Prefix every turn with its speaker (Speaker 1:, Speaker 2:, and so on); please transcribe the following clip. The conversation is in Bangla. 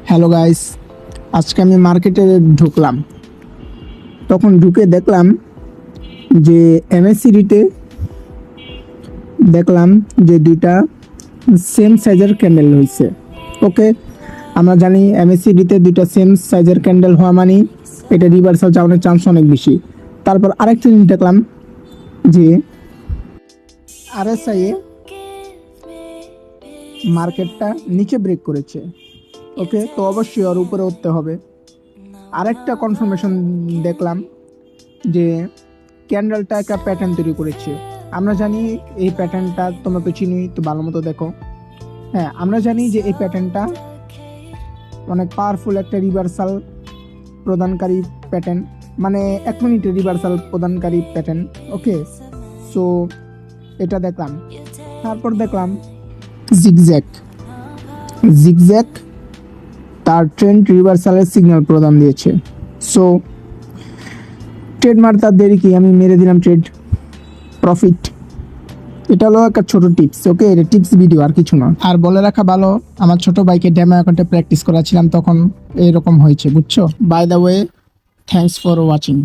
Speaker 1: হ্যালো গাইস, আজকে আমি মার্কেটে ঢুকলাম। তখন ঢুকে দেখলাম যে এমএসসিডিতে দেখলাম যে দুইটা সেম সাইজের ক্যান্ডেল হয়েছে। ওকে, আমরা জানি এমএসসিডিতে দুইটা সেম সাইজের ক্যান্ডেল হওয়া মানে এটা রিভার্সাল যাওয়ার চান্স অনেক বেশি। তারপর আরেকটা জিনিস দেখলাম যে আরএসআই এ মার্কেটটা নিচে ব্রেক করেছে। ওকে, তো অবশ্যই ওর উপরে উঠতে হবে। আরেকটা কনফার্মেশন দেখলাম যে ক্যান্ডেলটা একটা প্যাটার্ন তৈরি করেছে। আমরা জানি এই প্যাটার্নটা, তোমরা তো চিনি, তো ভালো মতো দেখো। হ্যাঁ, আমরা জানি যে এই প্যাটার্নটা অনেক পাওয়ারফুল একটা রিভার্সাল প্রদানকারী প্যাটার্ন, মানে 1 মিনিটে রিভার্সাল প্রদানকারী প্যাটার্ন। ওকে, সো এটা দেখলাম। তারপর দেখলাম জিগজ্যাগ জিগজ্যাগ তার ট্রেন্ড রিভার্সালের সিগন্যাল প্রদান দিয়েছে। সো ট্রেড মারতে দেরি কি, আমি মেরে দিলাম ট্রেড, প্রফিট। এটা হলো একটা ছোট টিপস। ওকে, এটা টিপস ভিডিও, আর কিছু না। আর বলে রাখা ভালো, আমার ছোট বাইকে ডেমো অ্যাকাউন্টে প্র্যাকটিস করাছিলাম, তখন এরকম হয়েছে, বুঝছো। By the way, thanks for watching.